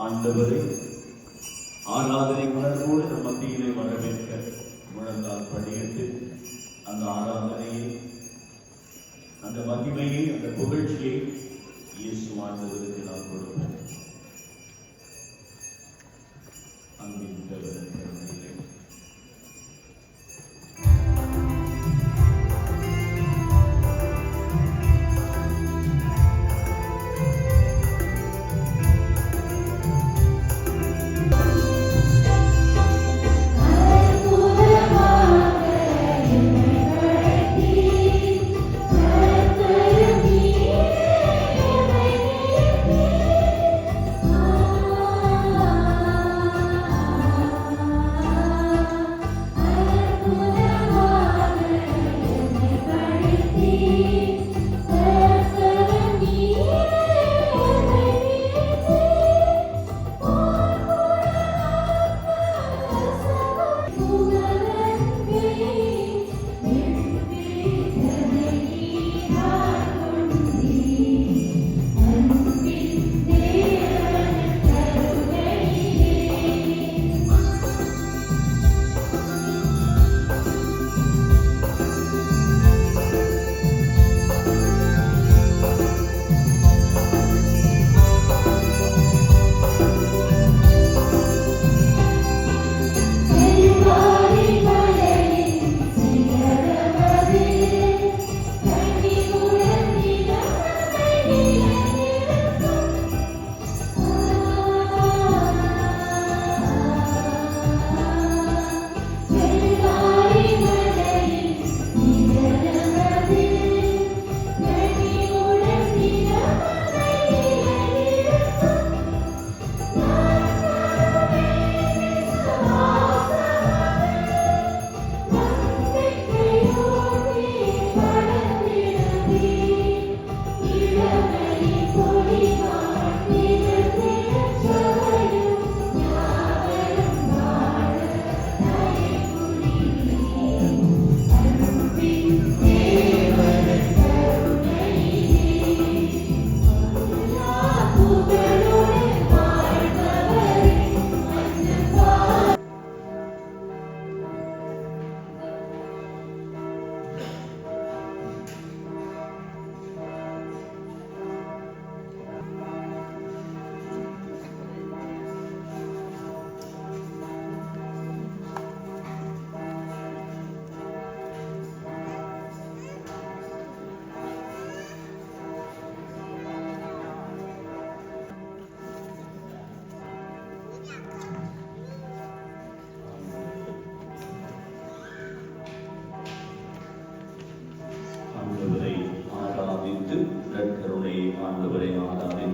ஆண்டவரை ஆராதனை உணர்வோடு நம் மத்தியிலே வரவேற்க முழங்கால் படியிட்டு அந்த ஆராதனையை, அந்த மகிமையை, அந்த புகழ்ச்சியை இயேசு ஆண்டவருக்கு நாம் கொடுப்போம். அன்பின் தவறில்லை.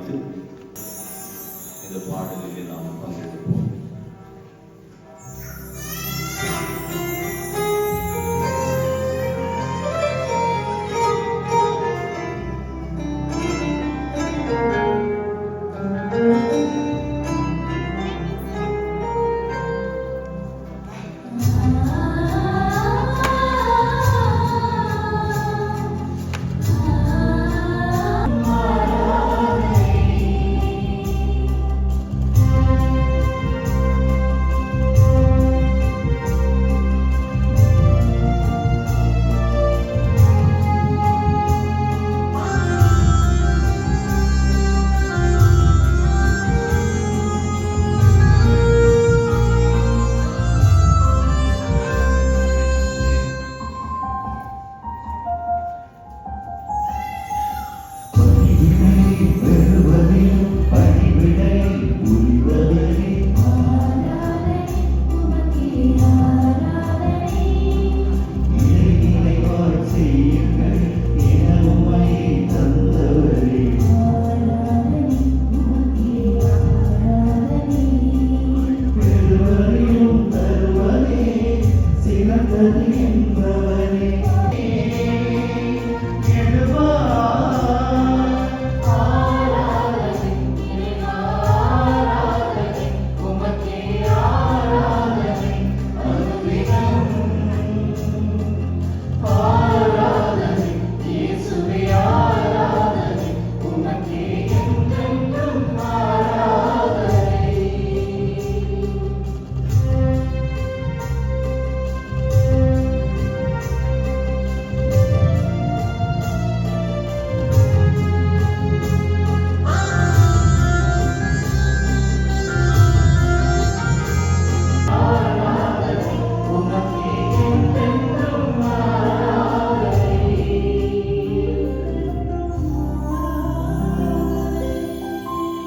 ஆரம்பித்து இந்த பாடலிலே நாம் பங்கெடுப்போம்.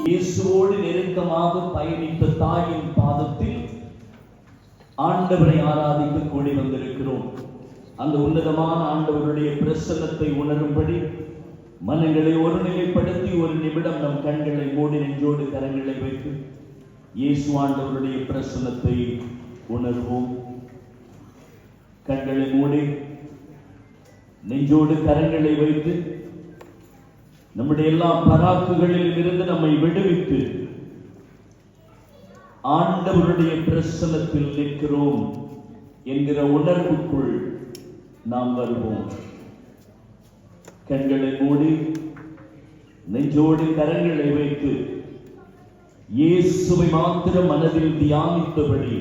இயேசுவோடு நெருக்கமாக பயணித்த தாயின் பாதத்தில் ஆண்டவரை ஆராதிக்க கூடி வந்திருக்கிறோம். அந்த உன்னதமான ஆண்டவருடைய பிரசன்னத்தை உணரும்படி மனங்களை ஒருநிலைப்படுத்தி ஒரு நிமிடம் நம் கண்களை மூடி நெஞ்சோடு கரங்களை வைத்து இயேசு ஆண்டவருடைய பிரசன்னத்தை உணர்வோம். கண்களை மூடி நெஞ்சோடு கரங்களை வைத்து நம்முடைய எல்லா பராக்குகளில் இருந்து நம்மை விடுவித்து ஆண்டவருடைய பிரசன்னத்தில் நிற்கிறோம் என்கிற உணர்வுக்குள் நாம் வருவோம். கண்களை மூடி நெஞ்சோடு கரங்களை வைத்து இயேசுவை மாத்திரம் மனதில் தியானித்தபடி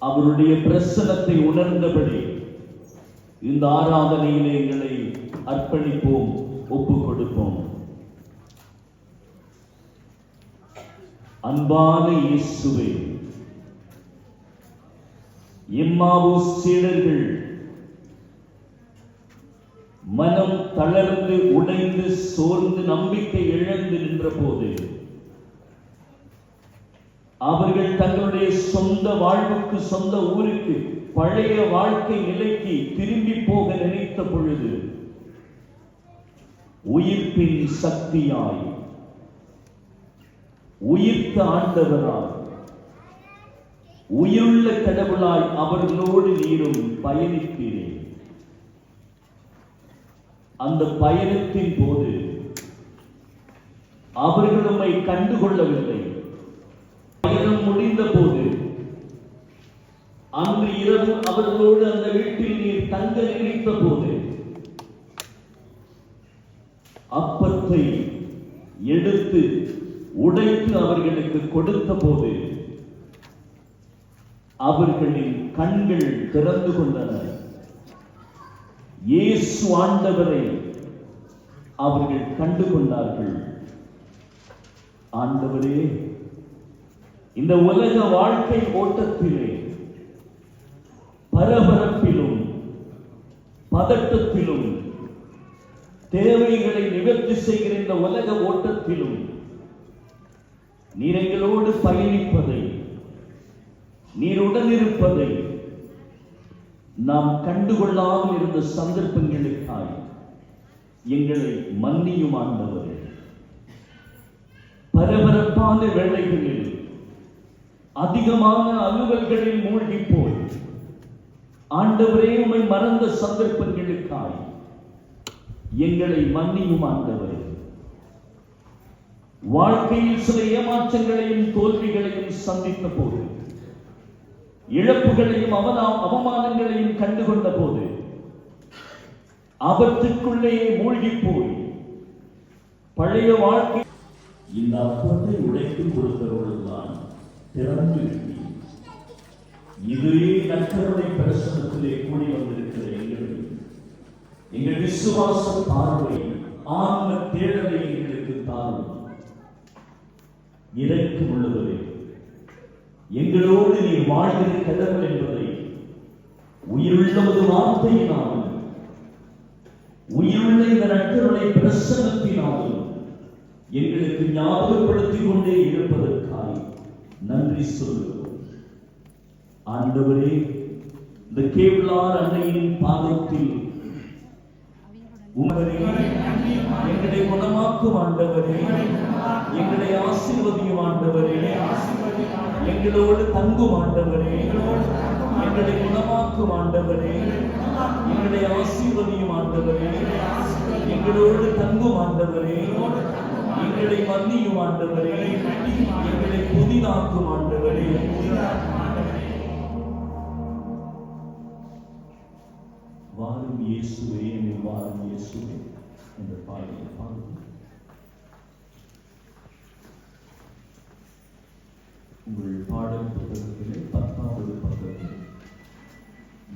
அவருடைய பிரசன்னத்தை உணர்ந்தபடி இந்த ஆராதனையிலே எங்களை அர்ப்பணிப்போம், ஒப்பு கொடுப்போம். அன்பான இயேசுவே, எம்மாவூஸ் சீடர்கள் மனம் தளர்ந்து உடைந்து சோர்ந்து நம்பிக்கை இழந்து நின்ற போது அவர்கள் தங்களுடைய சொந்த வாழ்வுக்கு, சொந்த ஊருக்கு, பழைய வாழ்க்கை நிலைக்கு திரும்பி போக நினைத்த பொழுது உயிர்ப்பின் சக்தியாய், உயிர்த்த ஆண்டவராய், உயிருள்ள கடவுளாய் அவர்களோடு நீரும் பயணித்தீரே. அந்த பயணத்தின் போது அவர்கள் நம்மை கண்டுகொள்ளவில்லை. பயணம் முடிந்த போது அன்று இரவு அவர்களோடு அந்த வீட்டில் நீர் தங்க நினைத்த போது அப்பத்தை எடுத்து உடைத்து அவர்களுக்கு கொடுத்த போது அவர்களின் கண்கள் திறந்து கொண்டன. இயேசு ஆண்டவரை அவர்கள் கண்டு கொண்டார்கள். ஆண்டவரே, இந்த உலக வாழ்க்கை ஓட்டத்திலே பரபரப்பிலும் பதட்டத்திலும் தேவைகளை நிவர்த்தி செய்கிற இந்த உலக ஓட்டத்திலும் நீர் எங்களோடு பயணிப்பதை, நீர் உடனிருப்பதை நாம் கண்டுகொள்ளாமல் இருந்த சந்தர்ப்பங்களுக்காய் எங்களை மன்னியும் ஆண்டவரே. பரபரப்பான வேளைகளில் அதிகமான அலுவல்களில் மூழ்கி போய் ஆண்டவரே உம்மை மறந்த சந்தர்ப்பங்களுக்காய் எங்களை மன்னியும் ஆண்டவரே. வாழ்க்கையில் சில ஏமாற்றங்களையும் தோல்விகளையும் சந்தித்த போது, இழப்புகளையும் அவமானங்களையும் கண்டுகொண்ட போது ஆபத்துக்குள்ளே மூழ்கி போய் பழைய வாழ்க்கை இந்த அப்பத்தை உடைத்து கொடுத்தவர்கள்தான் திறந்து இதுவே நற்கருணை பிரசனத்திலே கூடி வந்திருக்கிற எங்கள் விசுவாச பார்வை ஆன்ம தேடலை எங்களுக்கு தாரும். இரக்கம் உள்ளவரே, எங்களோடு நீ வாழ்கிற கடவுள் என்பதை உயிருள்ள ஒரு வார்த்தையினாலும் உயிருள்ள இந்த நற்கருணை பிரசனத்தினாலும் எங்களுக்கு ஞாபகப்படுத்திக் கொண்டே இருப்பதற்காய் நன்றி சொல்லுகிறோம். ஆண்டவரே, இந்த கேவலார் அன்னையின் பாதத்தில் எங்களை குணமாக்கும் ஆண்டவரே, எங்களை ஆசீர்வதியும் ஆண்டவரே, எங்களோடு தங்கும் ஆண்டவரே, எங்களை குணமாக்கும் ஆண்டவரே, எங்களை ஆசீர்வதியும் ஆண்டவரே, எங்களோடு தங்கும் ஆண்டவரே, எங்களை மன்னியும் ஆண்டவரே, எங்களை புதிதாக்கும் ஆண்டவரே. வாரும் இயேசுவே, வாரும் இயேசுவே என்ற பாடலை பாடுவோம். உங்கள் பாடல் புத்தகத்திலே 10வது பக்கத்தில்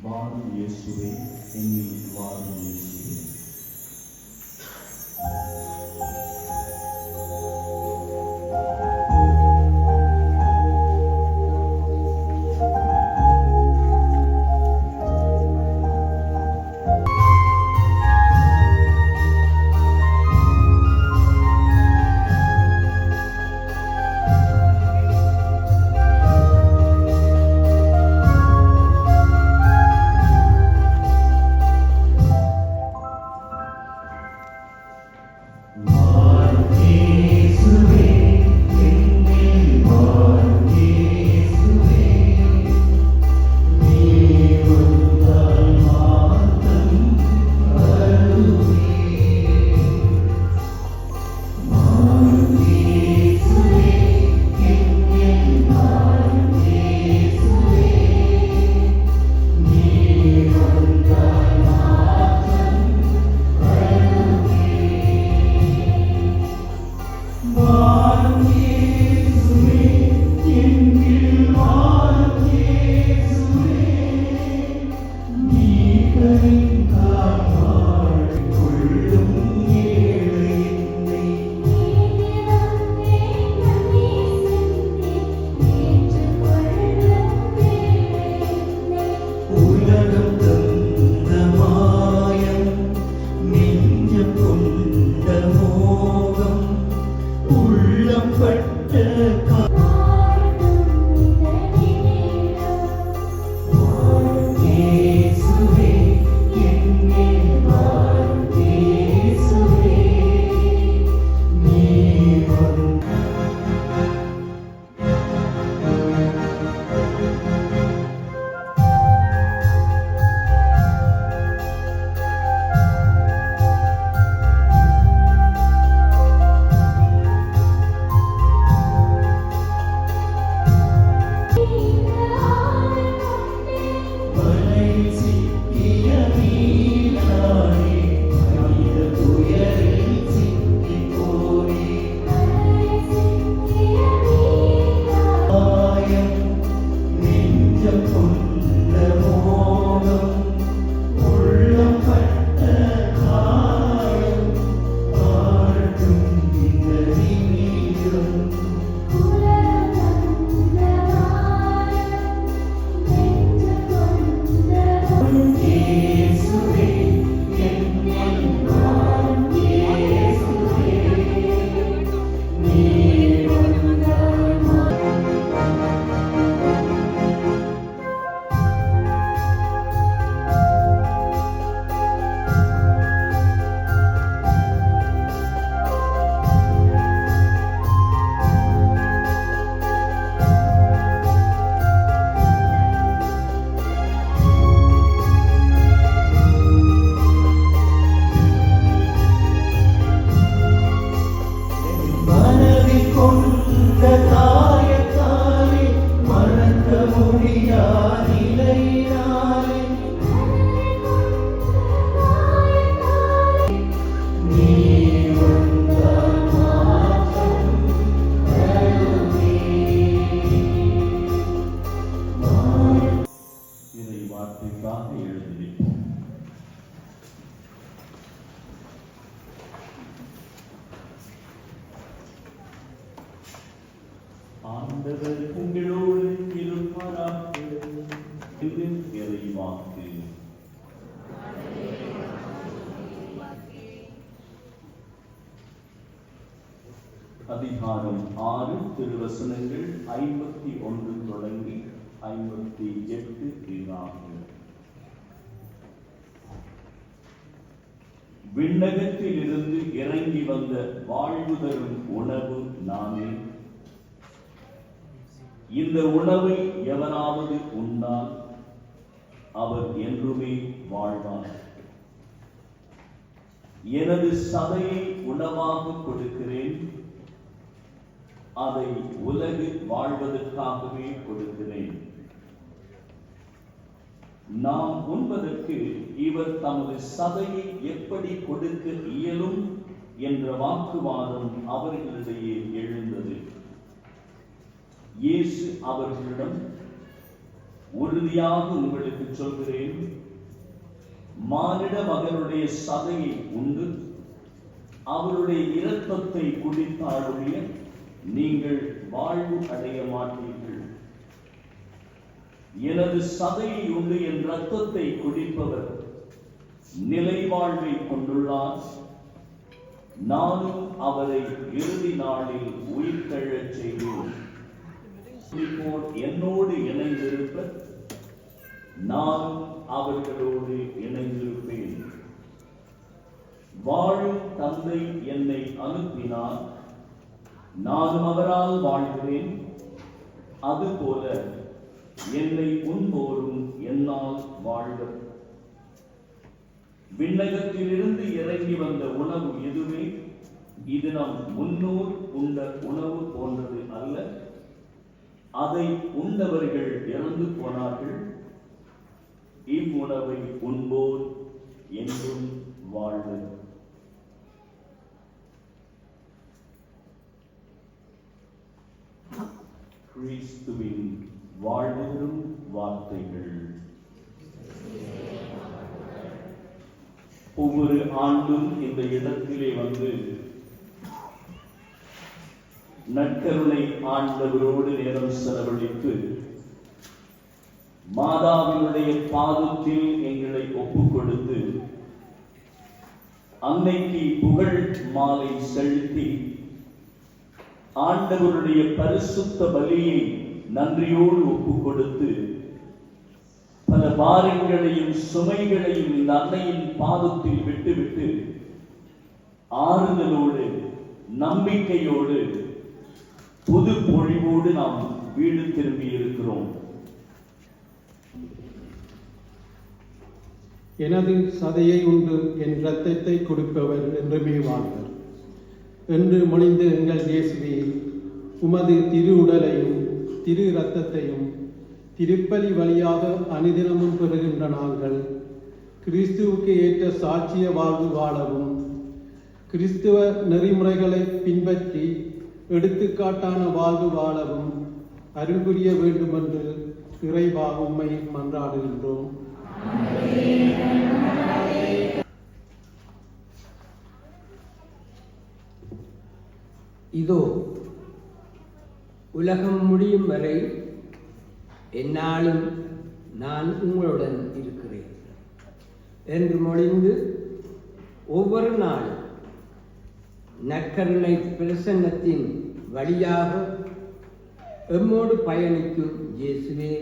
வாரும் இயேசுவே, என்னில் வாரும் இயேசுவே. ஆண்டவர் உங்களோடு இருப்பாராக. இது இறைவாக்கு. அதிகாரம் 6 திருவசனங்கள் 51 தொடங்கி 58 விண்ணகத்தில் இருந்து இறங்கி வந்த வாழ்வு தரும் உணவு நானே. இந்த உணவை எவராவது உண்டால் அவர் என்றுமே வாழ்வார். எனது சதையை உணவாக கொடுக்கிறேன், அதை உலகு வாழ்வதற்காகவே கொடுக்கிறேன். நாம் உண்பதற்கு இவர் தமது சதையை எப்படி கொடுக்க இயலும் என்ற வாக்குவாதம் அவர்களிடையே எழுந்தது. இயேசு அவர்களிடம், உறுதியாக உங்களுக்கு சொல்கிறேன், மானிட மகனுடைய சதையை உண்டு அவருடைய இரத்தத்தை குடித்தாலுடைய நீங்கள் வாழ்வு அடைய மாட்டீர்கள். எனது சதையை உண்டு என் இரத்தத்தை குடிப்பவர் நிலை வாழ்வை கொண்டுள்ளார். நானும் அவரை இறுதி நாளில் உயிர்த்தெழச் செய்வேன். என்னோடு இணைந்திருப்ப நானும் அவர்களோடு இணைந்திருப்பேன். வாழும் தந்தை என்னை அனுப்பினார், நானும் அவரால் வாழ்கிறேன். அதுபோல என்னை உண்போரும் என்னால் வாழ்வர். விண்ணகத்திலிருந்து இறங்கி வந்த உணவு எதுவே இது நம் முன்னோர் உண்ட உணவு போன்றது அல்ல. அதை உண்டவர்கள் இறந்து போனார்கள். இவ்வுணவை உண்போர் என்றும் வாழ்வர். கிறிஸ்துவின் வாழ்வரும் வார்த்தைகள். ஒவ்வொரு ஆண்டும் இந்த இடத்திலே வந்து நற்கருணை ஆண்டவரோடு நேரம் செலவழித்து மாதாவினுடைய பாதத்தில் எங்களை ஒப்புக் கொடுத்து அன்னைக்கு புகழ் மாலை செலுத்தி ஆண்டவருடைய பரிசுத்த பலியை நன்றியோடு ஒப்புக் கொடுத்து பல பாரங்களையும் சுமைகளையும் இந்த அன்னையின் பாதத்தில் விட்டுவிட்டு ஆறுதலோடு நம்பிக்கையோடு புது பொழிவோடு நாம் வீடு திரும்பி இருக்கிறோம். எனது சதையை உண்டு என் இரத்தத்தை கொடுப்பவர் என்றுமே வாழ்வர் என்று மொழிந்து எங்கள் இயேசுவே, உமது திரு உடலையும் திரு இரத்தத்தையும் திருப்பலி வழியாக அனுதினமும் பெறுகின்ற நாங்கள் கிறிஸ்துவுக்கு ஏற்ற சாட்சிய வாழ்வு வாழவும் கிறிஸ்துவ நெறிமுறைகளை பின்பற்றி எடுத்துக்காட்டான வாழ்வு வாழவும் அருள் புரிய வேண்டும் என்று இறைவா உம்மை மன்றாடுகின்றோம். இதோ உலகம் முடியும் வரை எந்நாளும் நான் உங்களுடன் இருக்கிறேன் என்று மொழிந்து ஒவ்வொரு நாளும் நற்கருணை பிரசன்னத்தின் வழியாக எம்மோடு பயணிக்கும் இயேசுவே,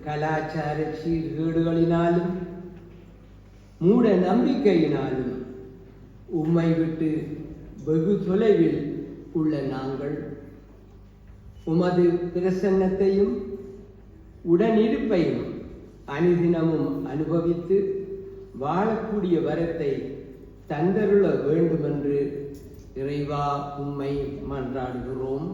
கலாச்சார சீர்கேடுகளினாலும் மூட நம்பிக்கையினாலும் உம்மை விட்டு வெகு தொலைவில் உள்ள நாங்கள் உமது பிரசன்னத்தையும் உடனிருப்பையும் அனுதினமும் அனுபவித்து வாழக்கூடிய வரத்தை தந்தருள வேண்டுமென்று இறைவா உம்மை மன்றாடுகிறோம்.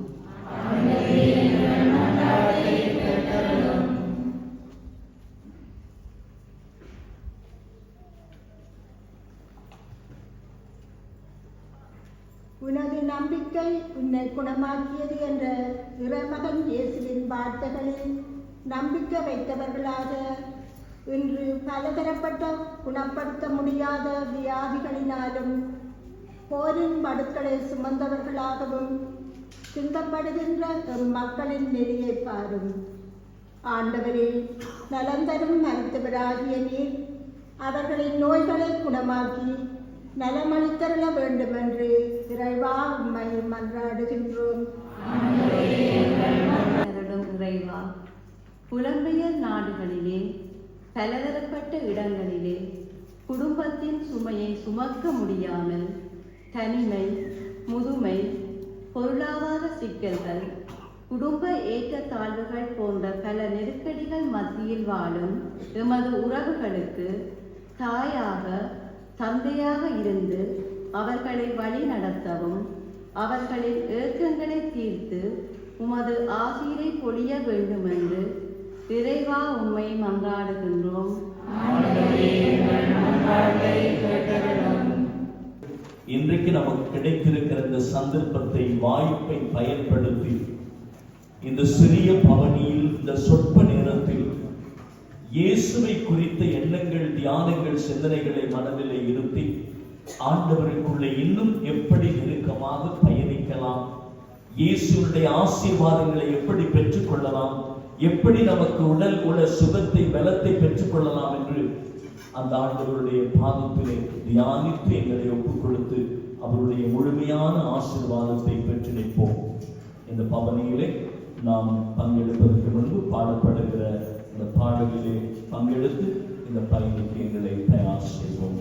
உனது நம்பிக்கை உன்னை குணமாக்கியது என்ற இறைமகன் இயேசுவின் வார்த்தைகளில் நம்பிக்கை வைத்தவர்களாக இன்று பலதரப்பட்ட குணப்படுத்த முடியாத வியாதிகளினாலும் போரின் படுக்களை சுமந்தவர்களாகவும் சிந்தப்படுகின்ற மக்களின் நெறியை பாரும். ஆண்டவரே, நலம் தரும் மருத்துவராகிய நீர் அவர்களின் நோய்களை குணமாக்கி நலமளித்தருள வேண்டுமென்று இறைவா உம்மை மன்றாடுகின்றோம். இறைவா, புலம்பெயர் நாடுகளிலே பலதரப்பட்ட இடங்களிலே குடும்பத்தின் சுமையை சுமக்க முடியாமல் தனிமை, முதுமை, பொருளாதார சிக்கல்கள், குடும்ப ஏற்றத்தாழ்வுகள் போன்ற பல நெருக்கடிகள் மத்தியில் வாழும் எமது உறவுகளுக்கு தாயாக, தந்தையாக இருந்து அவர்களை வழி நடத்தவும் அவர்களின் ஏக்கங்களை தீர்த்து உமது ஆசீரை பொழிய வேண்டுமென்று இறைவா உம்மை மன்றாடுகின்றோம். இன்றைக்கு நமக்கு கிடைத்திருக்கிற இந்த சந்தர்ப்பத்தை, வாய்ப்பை பயன்படுத்தி இந்த சிறிய பவனியில், இந்த சொற்ப நேரத்தில் இயேசுவை குறித்த எண்ணங்கள், தியானங்கள், சிந்தனைகளை மனதிலே இருத்தி ஆண்டவருக்குள்ளே இன்னும் எப்படி நெருக்கமாக பயணிக்கலாம், இயேசுடைய ஆசீர்வாதங்களை எப்படி பெற்றுக்கொள்ளலாம், எப்படி நமக்கு உடல் உள்ள சுகத்தை, பலத்தை பெற்றுக்கொள்ளலாம் என்று அந்த ஆண்டவருடைய பாதத்திலே தியானித்து எங்களை ஒப்புக் கொடுத்து அவருடைய முழுமையான ஆசீர்வாதத்தை பெற்று நிற்போம். இந்த பவனியிலே நாம் பங்கெடுப்பதற்கு முன்பு பாடப்படுகிற இந்த பாடலிலே பங்கெடுத்து இந்த பயணிக்கு எங்களை தயார் செய்வோம்.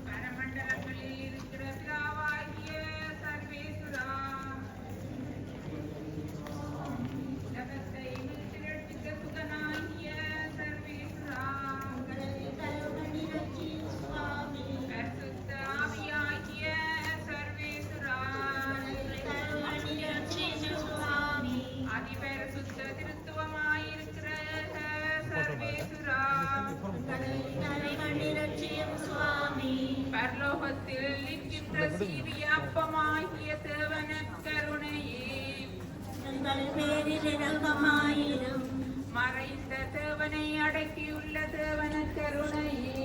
பரமண்டலங்களில் இருக்கிற பிதாவாகிய சர்வேசுரா, உலகத்தை மீட்டு ரட்சிக்க சுகனாகிய சர்வேசுரா, பரிசுத்த ஆவியாகிய சர்வேசுரா, அதிபரிசுத்த திருத்துவமாயிருக்கிற சர்வேசுரா, பரலோகத்தில் இருக்கின்ற சீவிய அப்பமாகிய தேவன கருணையே, மறைந்த தேவனை அடக்கியுள்ள தேவன கருணையே,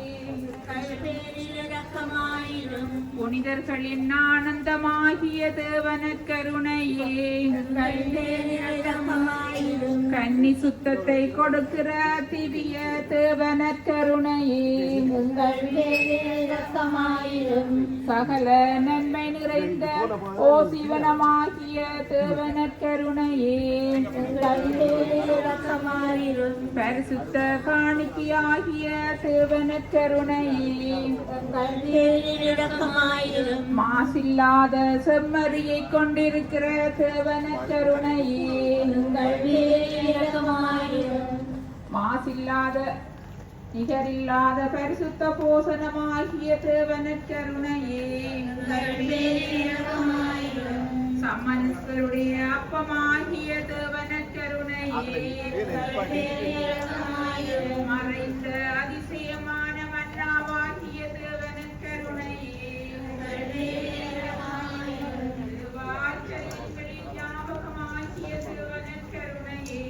புனிதர்களின் ஆனந்தமாகிய தேவன கருணையே, கன்னி சுத்தத்தை கொடுக்கிற திவ்ய தேவன கருணையே, சகல நன்மை நிறைந்த ஓசிவனமாகிய தேவன கருணையே, பரிசுத்த காணிக்கையாகிய தேவன கருணையே, மாசில்லாத செம்மறியை கொண்டிருக்கிற தேவன கருணையே, மாசில்லாத நிகரில்லாத பரிசுத்த போசனமாகிய தேவன கருணையே, சம்மனஸ்கருடைய அப்பமாகிய தேவன கருணையே, மறைந்த அதிசயமான மன்னாவாகிய தேவன கருணையே, ஆச்சரியங்களின் ஞாபகமாகிய தேவன கருணையே,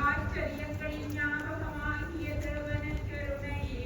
ஆச்சரியங்களின் ஞாபகமாகிய தேவன கருணையே,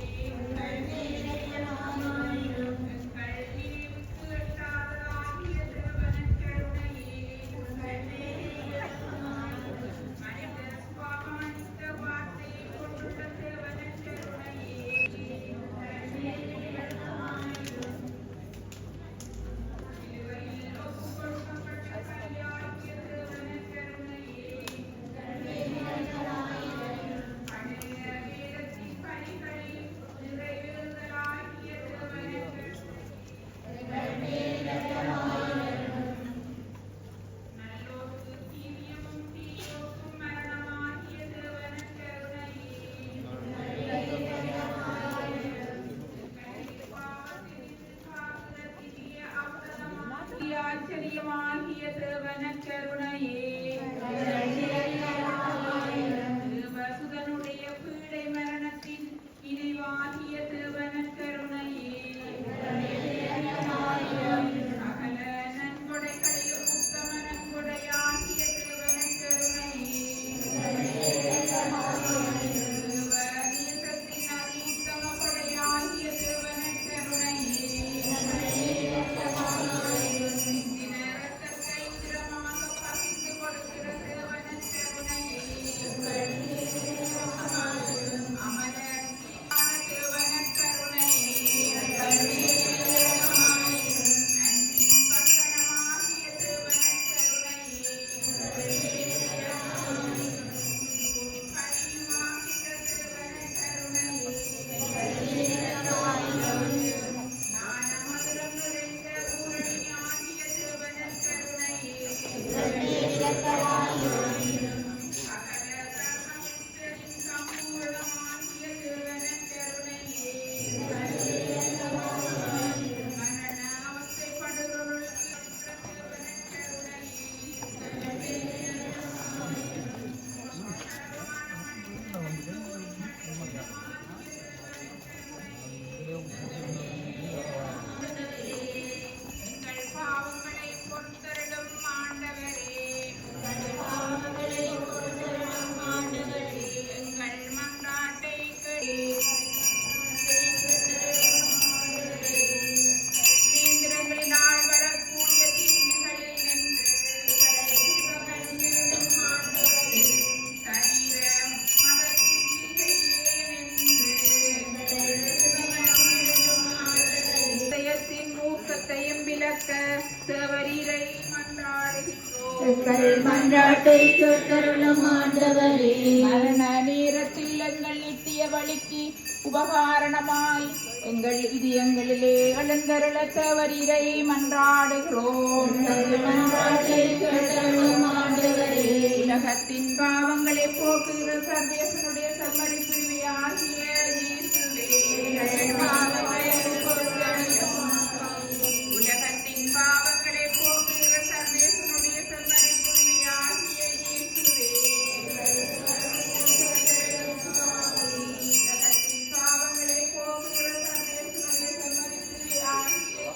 ஆச்சரியமாகிய தேவன கருணையே, வசுதனுடைய பீடை மரணத்தின் இணைவாகிய தேவன கருணையே, சகல நன்கொடைகளிலும் உத்தம நன்கொடையாகிய தேவன கருணையே, தேசத்தின் அதி உத்தம கொடையாகிய தேவன கருணையே, ரத்தத்தை திறமாக பகிர்ந்து கொடுக்கிற தேவன கருணையே, அமரர் தேவன கருணையே, அன்பின் பந்தனமாகிய தேவன கருணையே, கனியுமாகிற தேவன கருணையே, ஞானமதுரம் நிறைந்த பூரணியாகிய தேவன கருணையே, சகல தர்மபுத்திரின் சம்பூரணமாகிய தேவன கருணையே, மரண அவஸ்தைப்படுபவர்களுக்கு தேவன கருணையே, எங்கள் பாவங்களை பொறுத்தருளும் ஆண்டவரே, எங்கள் மன்றாட்டை கேந்திரங்களினால் வரக்கூடிய தீங்குகளில் நின்று சரீரம் மதத்தின் திசையிலே நின்று இதயத்தின் மூக்கத்தையும் விலக்க தேவரீரை மன்றாடுகின்றோம். மன்றாட்டை கேட்டருளும் ஆண்டவரே, மரண நேரத்தில் எங்கள் நித்திய வழிக்கு உபகாரணமாய் எங்கள் இதயங்களிலே எழுந்தருள தேவரீரை மன்றாடுகிறோம். உலகத்தின் பாவங்களை போக்குகிற சர்வேசனுடைய சம்மரி பிரிவியாகிய இயேசுவே, உலகத்தின் பாவங்களை போக்குகிற சர்வேசனுடைய சம்மரி பிரிவியாகிய இயேசுவே, உலகத்தின் பாவங்களை போக்குகிற சர்வேசனுடைய சம்மரி பிரிவியாகிய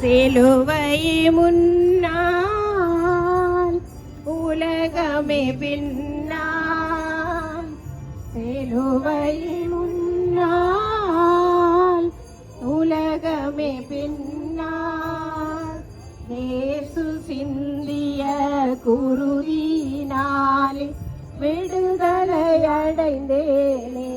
சிலுவை முன்னால் உலகமே பின்னால், சிலுவை முன்னால் உலகமே பின்னால், இயேசு சிந்திய குருதியினாலே விடுதலை அடைந்தேனே.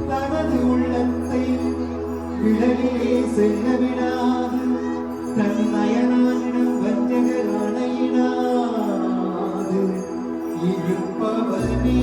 தனது உள்ளத்தை விலகிலே செல்ல விடாது தன் நயனானிடம் வஞ்சகர் அணையிடாது இருப்பவனே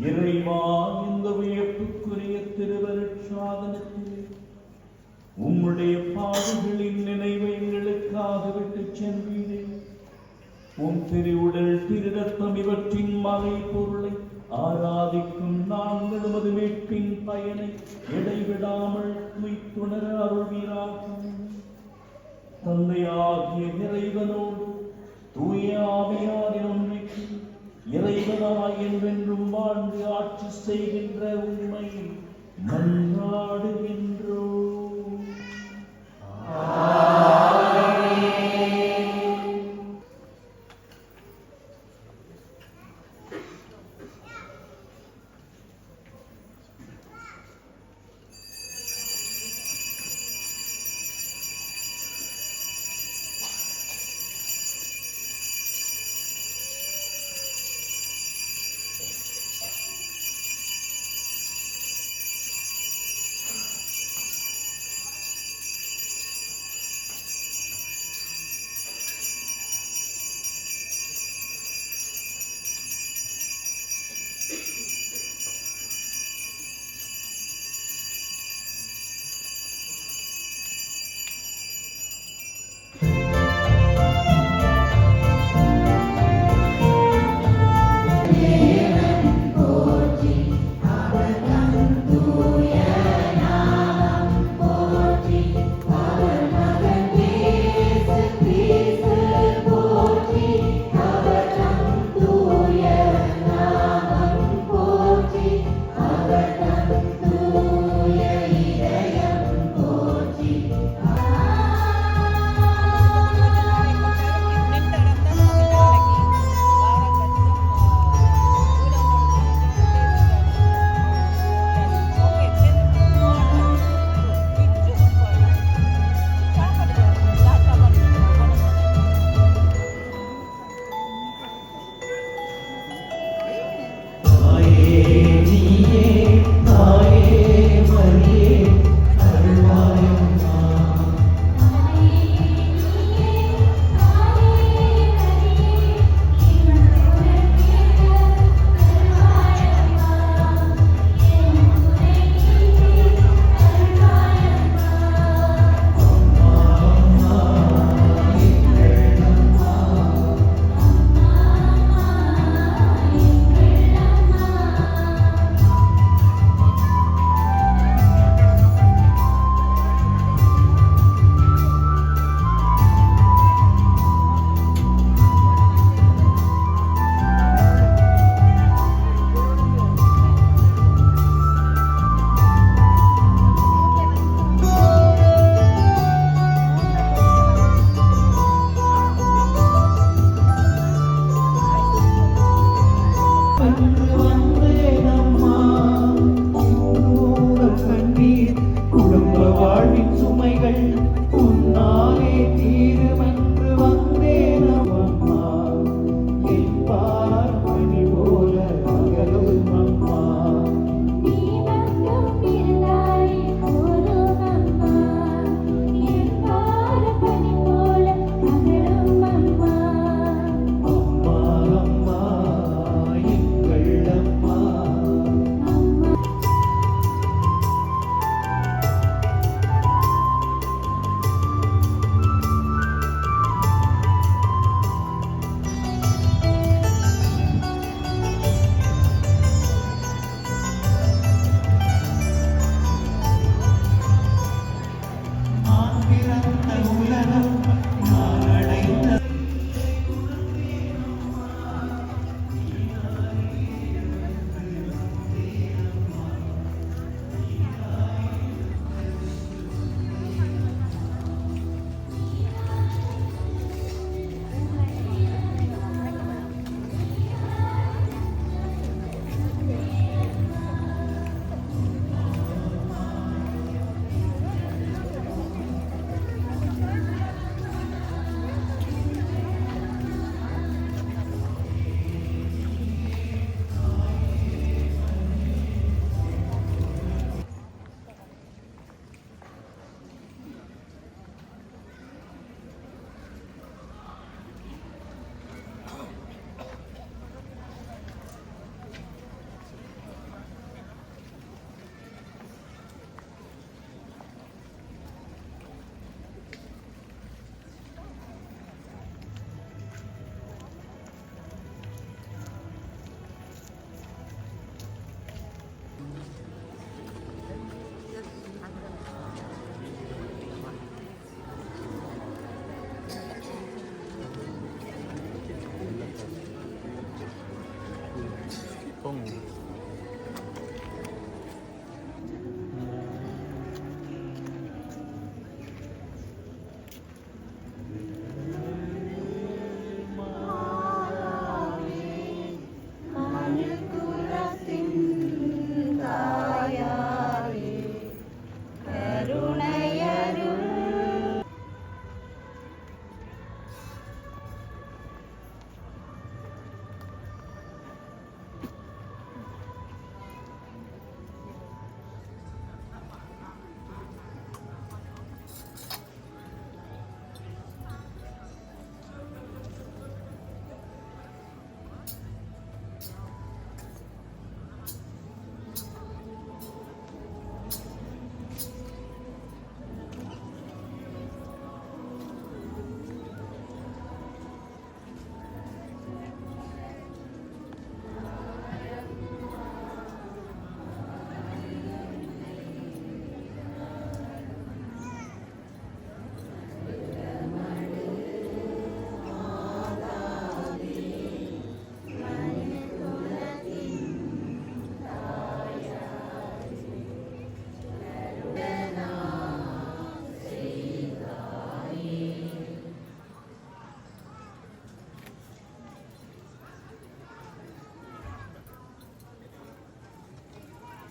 இறைவா, இந்த வியப்புக்குரிய திருவருட்சாதனத்திலே உம்முடைய பாடுகளின் நினைவை எங்களுக்காக விட்டுச் சென்றீரே. உம் திருவுடல் திருரத்தம் இவற்றின் மறை பொருளை ஆராதிக்கும் நாங்கள் உமது மீட்பின் பயனை இடைவிடாமல் துய்த்துணர அருள்வீராகும். தந்தையாகிய இறைவனோடு தூய ஆவியாரின் ஒன்றைக்கு இறைவனாய் என்றென்றும் வாழ்ந்து ஆட்சி செய்கின்ற உண்மை மன்றாடுகின்றோம்.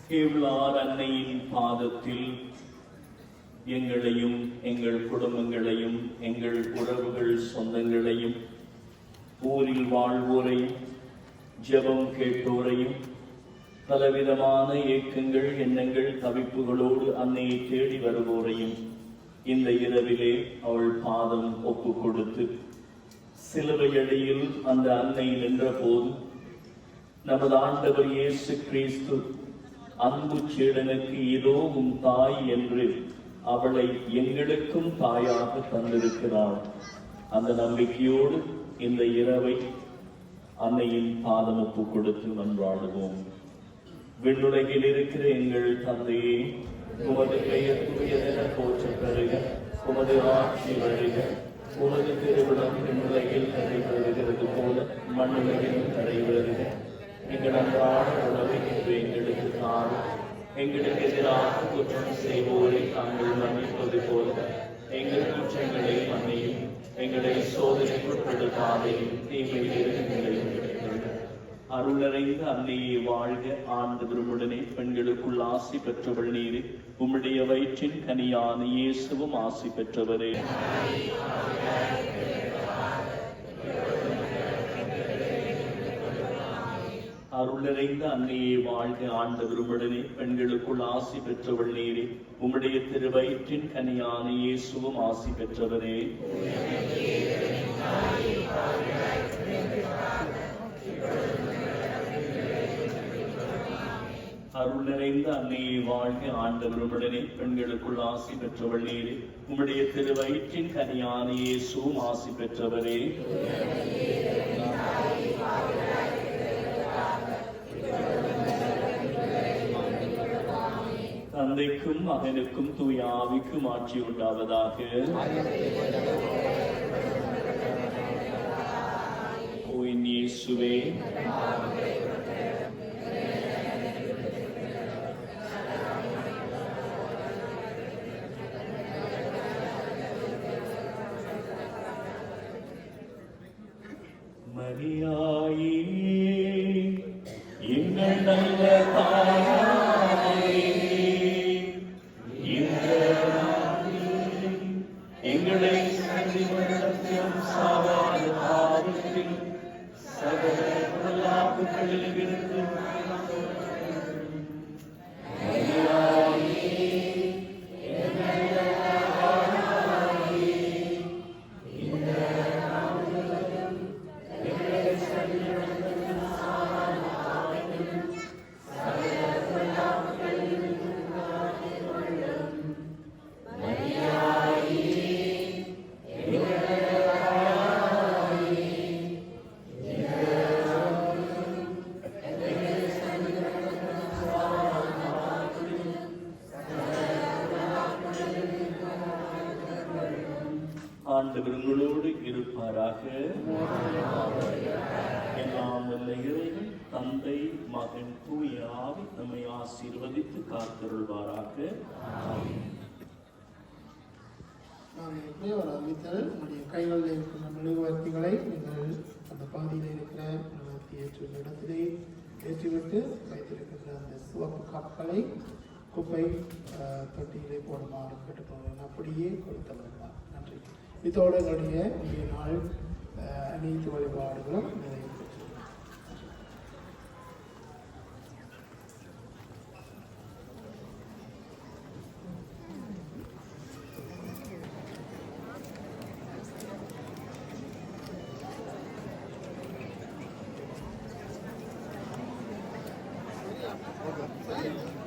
கேவலார் அன்னையின் பாதத்தில் எங்களையும் எங்கள் குடும்பங்களையும் எங்கள் உறவுகள் சொந்தங்களையும் ஊரில் வாழ்வோரையும் ஜெபம் கேட்டோரையும் பலவிதமான ஏக்கங்கள் எண்ணங்கள் தவிப்புகளோடு அன்னையை தேடி வருவோரையும் இந்த இரவிலே அவள் பாதம் ஒப்பு கொடுத்து சிலுவையடியில் அந்த அன்னை நின்ற போது நமது ஆண்டவர் இயேசு கிறிஸ்து அன்பு சீடனுக்கு இதோ உம் தாய் என்று அவளை எங்களுக்கும் தாயாக தந்திருக்கிறாள். அந்த நம்பிக்கையோடு இந்த இரவை அன்னையின் பாதம் ஒப்பு கொடுத்து மன்றாடுவோம். விண்ணுலகில் இருக்கிற எங்கள் தந்தையே, உமது பெயர் தூயதென போற்றப் பெறுக, உமது ஆட்சி வருக, உமது திருவிழம் விண்ணுலகில் நடைபெறுகிறது போல மண்ணுலகிலும் நடைபெறுக. எங்கள் அன்றாட உணவை இன்று எங்களுக்கு தாரும். எங்களுக்கு எதிராக குற்றம் செய்வோரை தாங்கள் மன்னிப்பது போல எங்கள் குற்றங்களை மன்னியும். எங்களை சோதனைக்குட்படுத்தாதையும் தீமையிலிருந்து எங்களை விடுவித்தருளும். அருள் நிறைந்த அன்னையே வாழ்க. ஆண்டவருடனே பெண்களுக்குள் ஆசி பெற்றவள் நீரே. உம்முடைய வயிற்றின் கனியான இயேசுவும் ஆசி பெற்றவரே. அருள் நிறைந்த அன்னையே வாழ்க. ஆண்டவருடனே பெண்களுக்குள் ஆசி பெற்றவள் நீரே. உம்முடைய திருவயிற்றின் கனியான இயேசுவும் ஆசி பெற்றவரே. அருள் நிறைந்த அன்னையே வாழ்க. ஆண்டவருடனே பெண்களுக்குள் ஆசி பெற்றவள் நீரே. உம்முடைய திருவயிற்றின் கனியான இயேசுவும் ஆசி பெற்றவரே. தந்தைக்கும் மகனுக்கும் தூய ஆவிக்கும் ஆட்சி உண்டாவதாக. ஓ என் இயேசுவே, மரியாயே எங்கள் நல்ல தாயே, எங்களை சதிவழத்திலும் சாவாத பாவத்தில் சகல பொல்லாப்புகளில் இருந்து ஆண்டவர்களோடு இருப்பாராக. எல்லாம் வல்ல இறைவன் தந்தை மகன் தூய ஆவி நம்மை ஆசீர்வதித்து காத்தருள்வாராக. நான் ஒரு அறிவித்தல், உங்களுடைய கைகளில் இருக்கிற மெழுகுவர்த்திகளை நீங்கள் அந்த பாதியில் இருக்கிற மெழுகுவர்த்தி ஏற்றும் இடத்திலே ஏற்றிவிட்டு வைத்திருக்கின்ற அந்த சிவப்பு கற்களை குப்பை தொட்டியிலே போடுமாறு கேட்டுக்கொள்வேன். அப்படியே கொடுத்தவர்கள். நன்றி. இதோடு எங்களுடைய இன்றைய நாள் அனைத்து வழிபாடுகளும் நிறைவு பெற்றது. Okay.